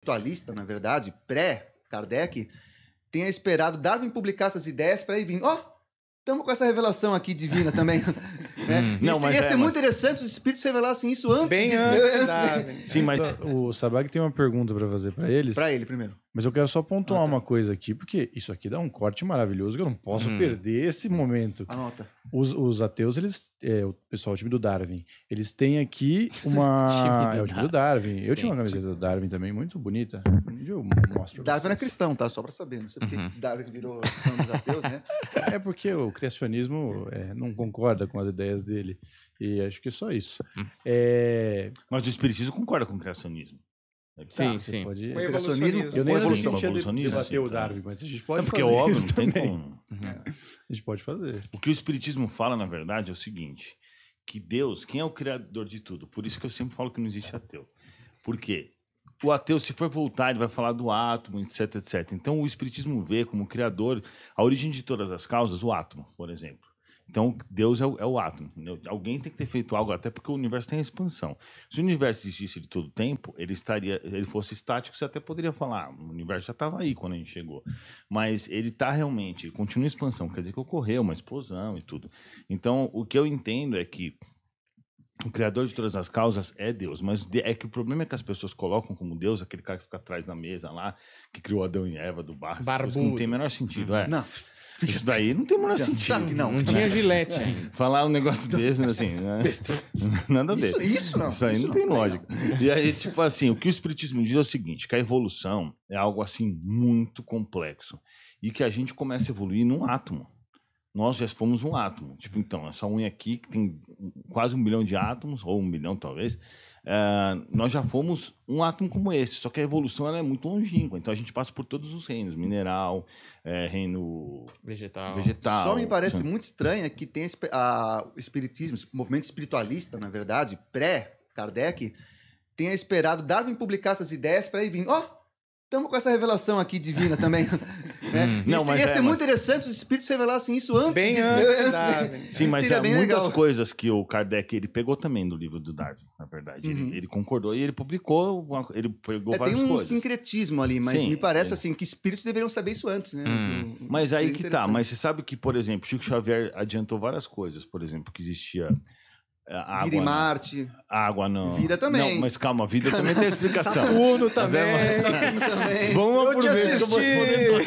espiritualista, na verdade, pré-Kardec, tenha esperado Darwin publicar essas ideias para ir vindo. Estamos com essa revelação aqui divina também. Ia ser muito interessante se os espíritos revelassem isso antes. Bem antes Darwin. Sim, mas o Sabag tem uma pergunta para fazer para eles. Para ele primeiro. Mas eu quero só pontuar uma coisa aqui, porque isso aqui dá um corte maravilhoso que eu não posso perder esse momento. Anota. Os ateus, o pessoal, o time do Darwin, eles têm aqui uma... o time do Darwin. Eu tinha uma camiseta do Darwin também, muito bonita. Eu mostro pra Darwin era vocês. cristão, tá? Só pra saber. Não sei porque Darwin virou ação dos ateus, né? É porque o criacionismo não concorda com as ideias dele. E acho que é só isso. Mas o espiritismo concorda com o criacionismo. Sim. Pode... O evolucionismo. Eu nem evolução, tinha evolucionismo, debater o assim, Darwin, mas a gente pode porque fazer é óbvio, isso não tem também. como. A gente pode fazer. O que o espiritismo fala, na verdade, é o seguinte, que Deus, quem é o criador de tudo? Por isso que eu sempre falo que não existe ateu. Por quê? O ateu, se for voltar, ele vai falar do átomo, etc, etc. Então, o espiritismo vê como criador, a origem de todas as causas, o átomo, por exemplo. Então, Deus é o átomo. Entendeu? Alguém tem que ter feito algo, até porque o universo tem expansão. Se o universo existisse de todo tempo, ele fosse estático, você até poderia falar, o universo já estava aí quando a gente chegou. Mas ele está realmente, ele continua em expansão, quer dizer que ocorreu uma explosão e tudo. Então, o que eu entendo é que o criador de todas as causas é Deus, mas é que o problema é que as pessoas colocam como Deus aquele cara que fica atrás da mesa lá, que criou Adão e Eva do barro. Barbudo. Não tem o menor sentido, Não. Isso daí não tem o menor sentido. Sabe que não. Não tinha gilete ainda. Falar um negócio desse, assim, né? Nada a ver. Isso não. Isso aí não tem lógica. E aí, tipo assim, o que o espiritismo diz é o seguinte, que a evolução é algo, assim, muito complexo. E que a gente começa a evoluir num átomo. Nós já fomos um átomo. Tipo, então, essa unha aqui, que tem quase 1 bilhão de átomos, ou 1 bilhão talvez, nós já fomos um átomo como esse. Só que a evolução ela é muito longínqua. Então, a gente passa por todos os reinos. Mineral, reino Vegetal. Só me parece muito estranho que tem o espiritismo, o movimento espiritualista, na verdade, pré-Kardec, tenha esperado Darwin publicar essas ideias para ir vindo. Estamos com essa revelação aqui divina também. Ia ser muito interessante se os espíritos revelassem isso antes. Bem antes Darwin. Sim, mas seria bem muitas legal. coisas que o Kardec ele pegou também do livro do Darwin, na verdade. Ele concordou e ele publicou, ele pegou várias tem um coisas. sincretismo ali, mas Sim, me parece assim que espíritos deveriam saber isso antes, né? Mas aí Seria que tá. interessante. Mas você sabe que, por exemplo, Chico Xavier adiantou várias coisas. Por exemplo, que existia água. Vida em Marte. Água não. Vida também. Não, mas calma, vida também tem explicação. Saturno também. Também. Vamos Eu te por vez que eu vou assisti. responder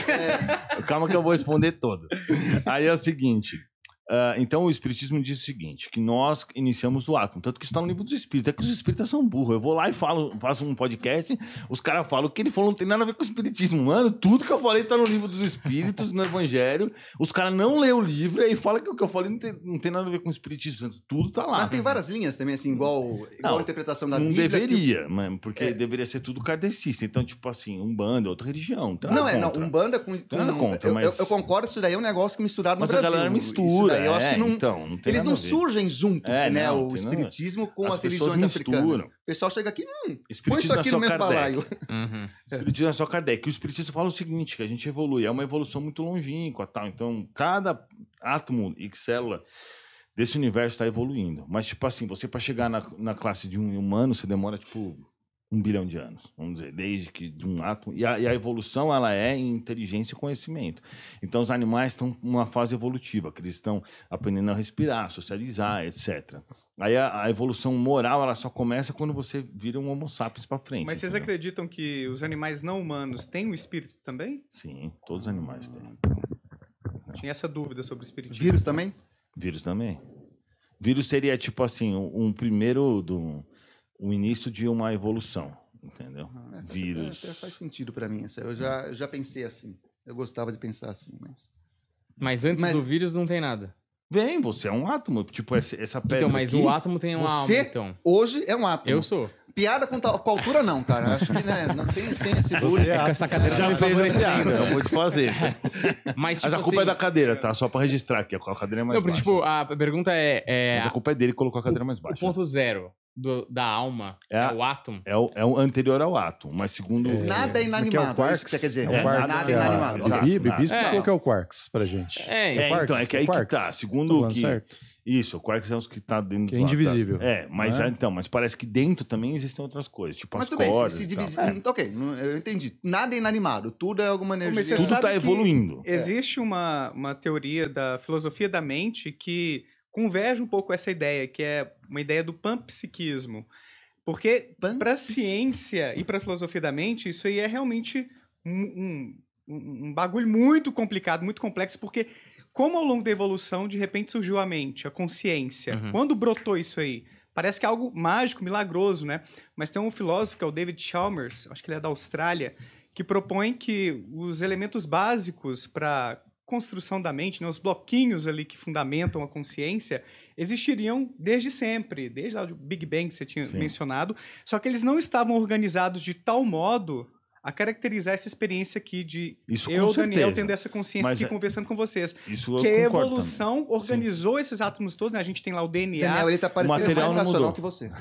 todo. Calma que eu vou responder todo. Aí é o seguinte. Então o Espiritismo diz o seguinte, que nós iniciamos do átomo, tanto que isso está no livro dos Espíritos, é que os Espíritas são burros. Eu vou lá e faço um podcast, os caras falam que ele falou não tem nada a ver com o Espiritismo. Mano, tudo que eu falei está no livro dos Espíritos, no Evangelho, os caras não lêem o livro e aí falam que o que eu falei não tem nada a ver com o Espiritismo, tudo tá lá. Mas tem várias linhas também, assim, igual a interpretação da não Bíblia. deveria, porque deveria ser tudo kardecista. Então, tipo assim, Umbanda, outra religião. Umbanda com... nada contra, mas... eu concordo, isso daí é um negócio que misturaram no Mas Brasil. a galera mistura, Isso daí eu acho que não... então, não tem eles nada não a ver. surgem junto, É, né? não, O tem espiritismo com As as religiões pessoas africanas. misturam. O pessoal chega aqui, põe isso Espiritismo aqui é no só mesmo Kardec. balaio. Espiritismo é só Kardec. O Espiritismo fala o seguinte, que a gente evolui. É uma evolução muito longínqua, tal. Então, cada átomo e célula desse universo está evoluindo. Mas, tipo assim, você para chegar na classe de um humano, você demora, tipo, 1 bilhão de anos, vamos dizer, desde que de um átomo. E a evolução, ela é em inteligência e conhecimento. Então, os animais estão numa fase evolutiva, que eles estão aprendendo a respirar, socializar, etc. Aí a evolução moral, ela só começa quando você vira um homo sapiens para frente. Mas vocês entendeu? acreditam que os animais não humanos têm um espírito também? Sim, todos os animais têm. Tinha essa dúvida sobre o espiritismo. Vírus também? Vírus também. Vírus seria, tipo assim, o início de uma evolução, entendeu? Vírus. Faz sentido pra mim. Eu já pensei assim. Eu gostava de pensar assim, mas... Mas antes do vírus não tem nada. Vem, você é um átomo. Tipo, essa pedra Então, mas aqui, o átomo tem uma alma, Você, então. hoje, é um átomo. Eu sou. Piada com a altura, não, cara. Acho que, né, não, sem esse bullying. É que essa cadeira já me fez a favorecendo. piada, acabou de fazer. Mas, tipo Mas a culpa é assim- da cadeira, tá? Só pra registrar aqui. A cadeira é mais Não, porque, baixa. tipo, a pergunta é Mas a culpa é dele que colocou a cadeira mais o baixa. ponto zero. da alma É é a- o átomo. É o anterior ao átomo, mas segundo... Nada é inanimado, é isso que você quer dizer. É o quarks, Nada que é é a- inanimado. Exato. Ok. Bibi explicou É. o que é o quarks pra gente. É, então, é que aí que Quarks? tá. Tô Segundo o falando que... certo? Isso, o quarks é os que tá dentro Que é do indivisível. Mas Não é? então, mas parece que dentro também existem outras coisas, tipo Mas as tudo bem, cordas se e tal. divide... É, Ok, eu entendi. Nada é inanimado, tudo é alguma Mas energia. você tudo sabe tá que evoluindo. Existe uma teoria da filosofia da mente que converge um pouco essa ideia, que é uma ideia do panpsiquismo. Porque para a ciência e para a filosofia da mente, isso aí é realmente um bagulho muito complicado, muito complexo, porque como ao longo da evolução, de repente surgiu a mente, a consciência. Uhum. Quando brotou isso aí? Parece que é algo mágico, milagroso, né? Mas tem um filósofo, que é o David Chalmers, acho que ele é da Austrália, que propõe que os elementos básicos para construção da mente, né, os bloquinhos ali que fundamentam a consciência, existiriam desde sempre, desde lá do Big Bang que você tinha Sim. mencionado, só que eles não estavam organizados de tal modo a caracterizar essa experiência aqui de Isso com eu, Daniel, certeza. tendo essa consciência Mas aqui é- conversando com vocês. Isso eu Que a concordo evolução organizou esses átomos todos, né? A gente tem lá o DNA. Daniel, ele tá parecendo mais material não racional mudou. que você.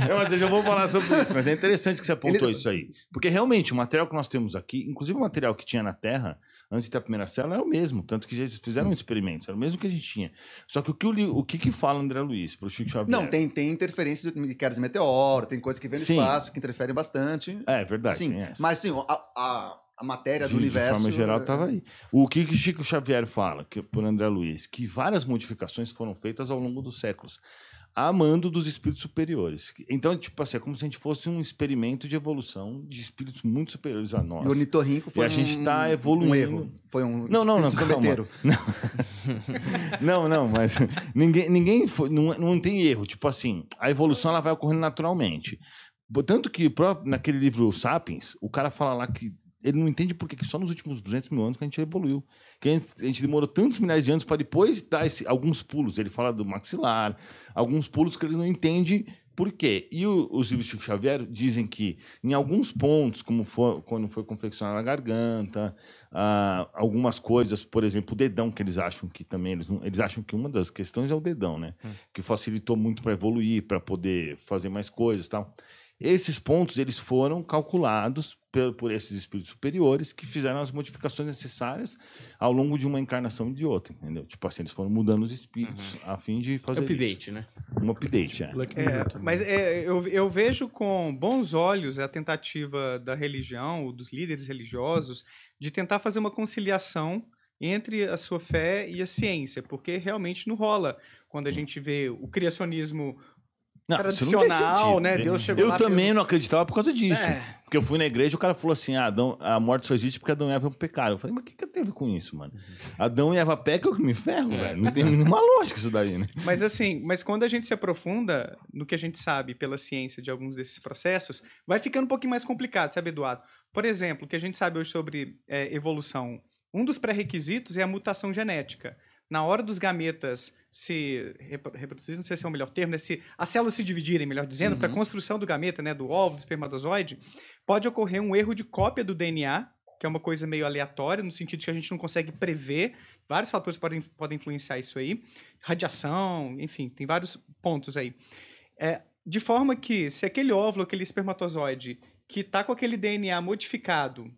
Não, mas eu já vou falar sobre isso, mas é interessante que você apontou Ele- isso aí. Porque realmente o material que nós temos aqui, inclusive o material que tinha na Terra, antes da primeira célula, é o mesmo. Tanto que eles fizeram experimentos, era o mesmo que a gente tinha. Só que o que fala André Luiz para o Chico Xavier? Não, tem interferência de quedas de meteoro, tem coisas que vêm do Sim. espaço, que interferem bastante. É verdade. Sim, tem essa. mas sim, a matéria do De universo... forma geral, estava aí. O que Chico Xavier fala, por André Luiz, que várias modificações foram feitas ao longo dos séculos, a mando dos espíritos superiores. Então, tipo assim, é como se a gente fosse um experimento de evolução de espíritos muito superiores a nós. E o ornitorrinco foi E a gente tá um evoluindo. erro. Foi um Não, espírito calma. zombeteiro. Não, mas ninguém foi, não tem erro. Tipo assim, a evolução ela vai ocorrendo naturalmente. Tanto que naquele livro Sapiens, o cara fala lá que ele não entende por que só nos últimos 200 mil anos que a gente evoluiu. Que a gente demorou tantos milhares de anos para depois dar alguns pulos. Ele fala do maxilar, alguns pulos que ele não entende por quê. E os livros de Chico Xavier dizem que em alguns pontos, como quando foi confeccionada a garganta, algumas coisas, por exemplo, o dedão, que eles acham que também... Eles acham que uma das questões é o dedão, né? Que facilitou muito para evoluir, para poder fazer mais coisas e tal. Esses pontos eles foram calculados por esses espíritos superiores que fizeram as modificações necessárias ao longo de uma encarnação e de outra, entendeu? Tipo assim, eles foram mudando os espíritos a fim de fazer Update, né? isso. Um update, é. Black Mirror também. Mas eu vejo com bons olhos a tentativa da religião, ou dos líderes religiosos, de tentar fazer uma conciliação entre a sua fé e a ciência, porque realmente não rola quando a gente vê o criacionismo Não, isso não tem tradicional, sentido. né? Deus chegou Eu lá, também fez... não acreditava por causa disso. É. Porque eu fui na igreja e o cara falou assim: a morte só existe porque Adão e Eva pecaram. Eu falei, mas o que eu tenho a ver com isso, mano? Adão e Eva pecam, eu que me ferro, velho. Não tem nenhuma lógica isso daí, né? Mas assim, quando a gente se aprofunda no que a gente sabe pela ciência de alguns desses processos, vai ficando um pouquinho mais complicado, sabe, Eduardo? Por exemplo, o que a gente sabe hoje sobre evolução, um dos pré-requisitos é a mutação genética. Na hora dos gametas se reproduzir, não sei se é o melhor termo, né? Se as células se dividirem, melhor dizendo, para a construção do gameta, né, do óvulo, do espermatozoide, pode ocorrer um erro de cópia do DNA, que é uma coisa meio aleatória, no sentido de que a gente não consegue prever. Vários fatores podem influenciar isso aí. Radiação, enfim, tem vários pontos aí. De forma que, se aquele óvulo, aquele espermatozoide, que está com aquele DNA modificado,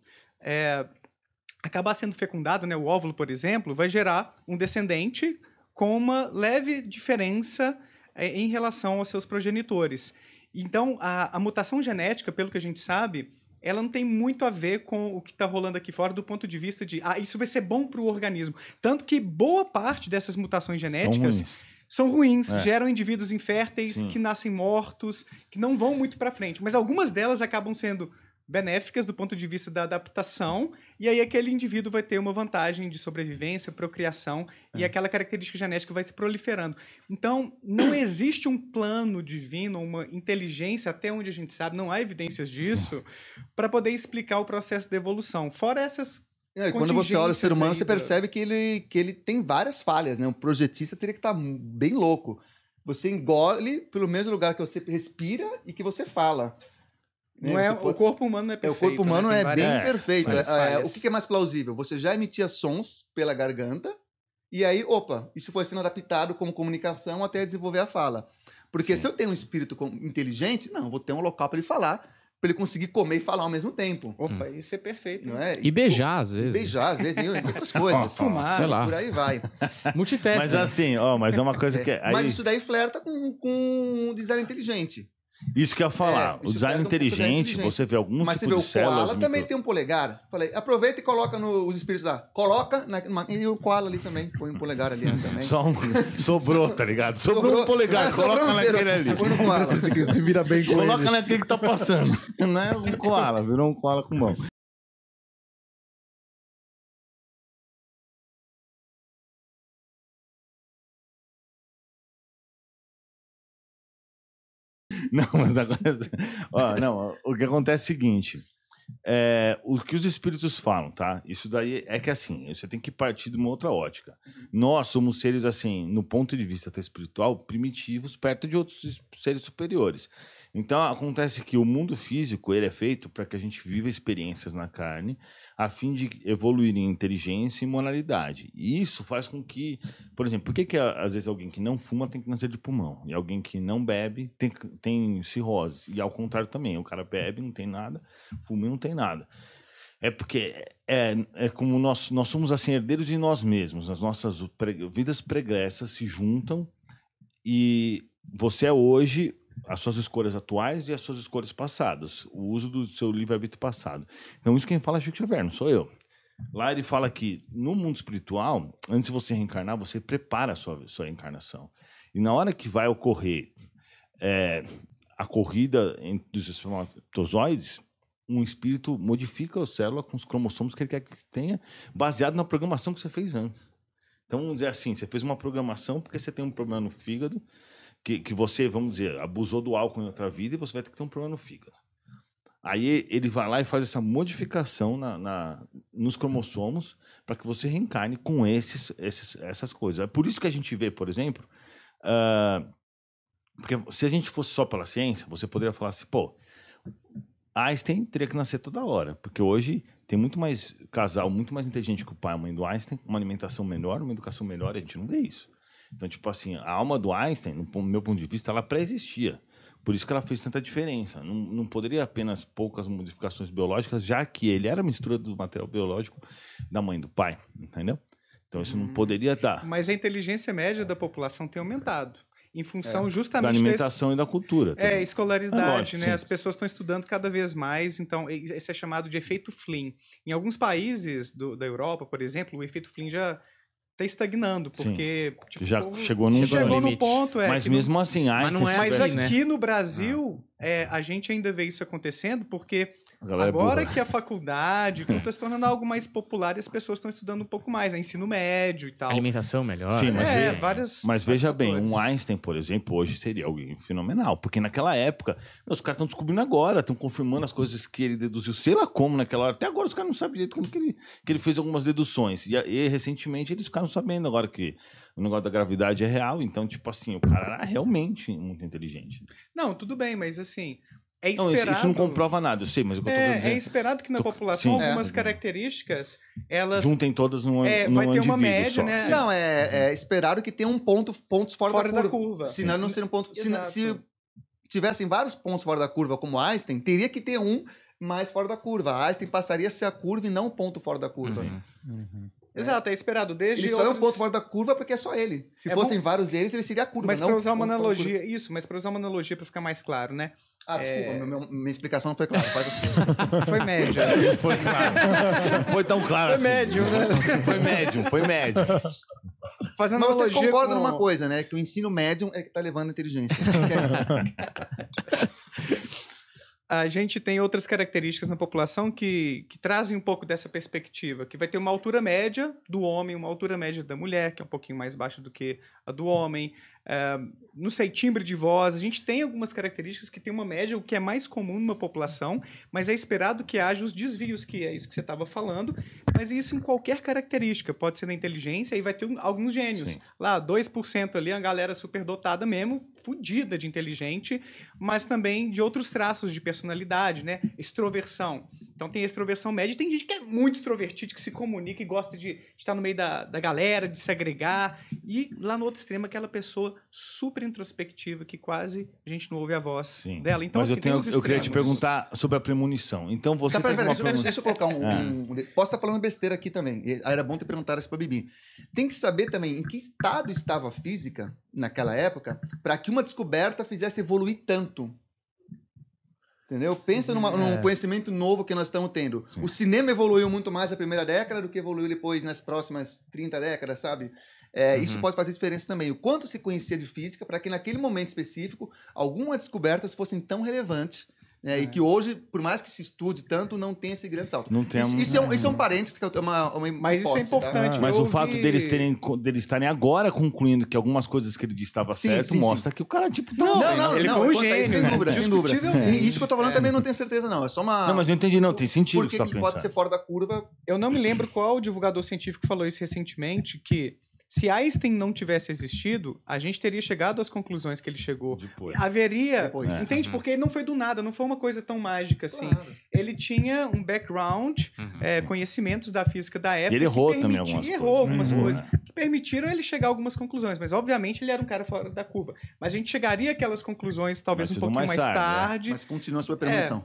acabar sendo fecundado, né, o óvulo, por exemplo, vai gerar um descendente com uma leve diferença em relação aos seus progenitores. Então, a mutação genética, pelo que a gente sabe, ela não tem muito a ver com o que está rolando aqui fora do ponto de vista de isso vai ser bom para o organismo. Tanto que boa parte dessas mutações genéticas são ruins, geram indivíduos inférteis que nascem mortos, que não vão muito para frente. Mas algumas delas acabam sendo benéficas do ponto de vista da adaptação, e aí aquele indivíduo vai ter uma vantagem de sobrevivência, procriação, e aquela característica genética vai se proliferando. Então, não existe um plano divino, uma inteligência, até onde a gente sabe, não há evidências disso, para poder explicar o processo da evolução. Fora essas quando você olha o ser humano, aí você percebe que ele tem várias falhas, né? Um projetista teria que estar bem louco. Você engole pelo mesmo lugar que você respira e que você fala. Não é, o corpo humano não é perfeito. O corpo humano né? é bem perfeito. várias O que é mais plausível? Você já emitia sons pela garganta e aí, isso foi sendo adaptado como comunicação até desenvolver a fala. Porque se eu tenho um espírito inteligente, não, eu vou ter um local para ele falar, para ele conseguir comer e falar ao mesmo tempo. Opa, isso é perfeito. Não é? E beijar, às vezes. Beijar, às vezes, e outras coisas. Fumar, sei lá. Por aí vai. Multitasking. Mas assim, mas é uma coisa que... Aí, Mas isso daí flerta com o design inteligente. isso que eu ia falar. O isso design pega um pouco do design inteligente, inteligente. você vê alguns Mas você tipos vê de o células... koala também tem um polegar. Falei, aproveita e coloca os espíritos lá. Coloca, e o koala ali também. Põe um polegar ali também. Sobrou, tá ligado? Sobrou um polegar, sobrou coloca uns naquele dedos. ali. Põe no koala. Se vira bem com Coloca ele. naquele que tá passando. Não é um koala, virou um koala com mão. Não, mas agora... não, o que acontece é o seguinte... o que os espíritos falam, tá? Isso daí é que assim, você tem que partir de uma outra ótica. Nós somos seres, assim, no ponto de vista espiritual, primitivos, perto de outros seres superiores. Então, acontece que o mundo físico, ele é feito para que a gente viva experiências na carne, a fim de evoluir em inteligência e moralidade. E isso faz com que, por exemplo, por que às vezes alguém que não fuma tem câncer de pulmão? E alguém que não bebe tem cirrose? E ao contrário também, o cara bebe, não tem nada, fuma e não tem nada. É porque é como nós somos assim, herdeiros de nós mesmos. As nossas vidas pregressas se juntam e você é hoje as suas escolhas atuais e as suas escolhas passadas. O uso do seu livre-arbítrio passado. Então, isso quem fala é Chico Xavier, não sou eu. Lá ele fala que no mundo espiritual, antes de você reencarnar, você prepara a sua reencarnação. E na hora que vai ocorrer a corrida entre os espermatozoides, um espírito modifica a célula com os cromossomos que ele quer que tenha, baseado na programação que você fez antes. Então, vamos dizer assim, você fez uma programação porque você tem um problema no fígado, que você, vamos dizer, abusou do álcool em outra vida e você vai ter que ter um problema no fígado. Aí ele vai lá e faz essa modificação nos cromossomos para que você reencarne com essas coisas. É por isso que a gente vê, por exemplo, porque se a gente fosse só pela ciência, você poderia falar assim, pô, Einstein teria que nascer toda hora, porque hoje tem muito mais casal, muito mais inteligente que o pai e a mãe do Einstein, uma alimentação melhor, uma educação melhor, e a gente não vê isso. Então, tipo assim, a alma do Einstein, no meu ponto de vista, ela pré-existia. Por isso que ela fez tanta diferença. Não poderia apenas poucas modificações biológicas, já que ele era a mistura do material biológico da mãe e do pai, entendeu? Então, isso não poderia dar. Mas a inteligência média da população tem aumentado. Em função justamente da alimentação e da cultura. também. Escolaridade, lógico, né? sim. As pessoas estão estudando cada vez mais, então esse é chamado de efeito Flynn. Em alguns países da Europa, por exemplo, o efeito Flynn já está estagnando, porque tipo, já o povo chegou num chegou no limite. ponto. Mas mesmo assim, Einstein... não é Mas assim, né? aqui no Brasil, a gente ainda vê isso acontecendo, porque A galera é agora burra. que a faculdade está se tornando algo mais popular e as pessoas estão estudando um pouco mais, ensino médio e tal. Alimentação melhor. Sim, mas vários veja bem, fatores. um Einstein, por exemplo, hoje seria alguém fenomenal. Porque naquela época, os caras estão descobrindo agora, estão confirmando as coisas que ele deduziu, sei lá como naquela hora. Até agora os caras não sabem direito como que ele fez algumas deduções. E recentemente eles ficaram sabendo agora que o negócio da gravidade é real. Então, tipo assim, o cara era realmente muito inteligente. Não, tudo bem, mas assim, é Não, esperado... isso não comprova nada, eu sei, mas o que eu tô querendo dizer... É esperado que na população sim. algumas características, elas... Juntem todas num vai ter indivíduo uma média, só. né? Não, é esperado que tenha pontos fora Fora da curva. Senão não seria um ponto... Exato. Se tivessem vários pontos fora da curva, como Einstein, teria que ter um mais fora da curva. Einstein passaria a ser a curva e não um ponto fora da curva. Exato, é esperado desde Ele só é um outros- ponto fora da curva porque é só ele. Se fossem vários eles, ele seria a curva, Mas não para usar um uma ponto fora da analogia, isso, mas para usar uma analogia para ficar mais claro, né? curva. Desculpa, minha explicação não foi clara. Faz assim. Foi média. Né? Foi claro. Não foi tão claro Foi assim. médium, né? Foi médium. Fazendo Mas vocês analogia concordam com- numa coisa, né? Que o ensino médium é que tá levando a inteligência. A gente tem outras características na população que trazem um pouco dessa perspectiva, que vai ter uma altura média do homem, uma altura média da mulher, que é um pouquinho mais baixa do que a do homem. Não sei, timbre de voz. A gente tem algumas características que tem uma média, o que é mais comum numa população, mas é esperado que haja os desvios, que é isso que você estava falando, mas isso em qualquer característica. Pode ser na inteligência e vai ter alguns gênios. Sim. Lá, 2% ali, a galera superdotada mesmo, fudida de inteligente, mas também de outros traços de personalidade, né? Extroversão. Então tem extroversão média e tem gente que é muito extrovertido, que se comunica e gosta de estar no meio da galera, de se agregar. E lá no outro extremo, aquela pessoa super introspectiva que quase a gente não ouve a voz Sim. dela. Então, Mas assim, eu queria te perguntar sobre a premonição. Então você Tá, tem pera, uma deixa eu colocar posso estar falando besteira aqui também. Era bom ter perguntado isso pra Bibi. Tem que saber também em que estado estava a física naquela época para que uma descoberta fizesse evoluir tanto. Entendeu? Pensa num conhecimento novo que nós estamos tendo. Sim. O cinema evoluiu muito mais na primeira década do que evoluiu depois nas próximas 30 décadas, sabe? Isso pode fazer diferença também. O quanto se conhecia de física para que naquele momento específico algumas descobertas fossem tão relevantes. E que hoje, por mais que se estude tanto, não tem esse grande salto. Não tem isso é um parênteses que é uma mas hipótese, isso é importante. Tá? Mas o fato deles estarem agora concluindo que algumas coisas que ele disse estavam certo, mostra que o cara, tipo, tá ele foi um gênio, sem dúvida, sem dúvida. E isso que eu tô falando também não tenho certeza, não. É só uma... Não, mas eu entendi, não. Tem sentido porque que você tá ele pode ser fora da curva. Eu não me lembro qual divulgador científico falou isso recentemente, que se Einstein não tivesse existido, a gente teria chegado às conclusões que ele chegou. Depois. Haveria... Entende? Porque ele não foi do nada, não foi uma coisa tão mágica assim. Claro. Ele tinha um background, conhecimentos da física da época. E ele errou também algumas coisas. Que permitiram ele chegar a algumas conclusões. Mas, obviamente, ele era um cara fora da curva. Mas a gente chegaria àquelas conclusões talvez um pouquinho mais tarde. Mas continua a sua premonição.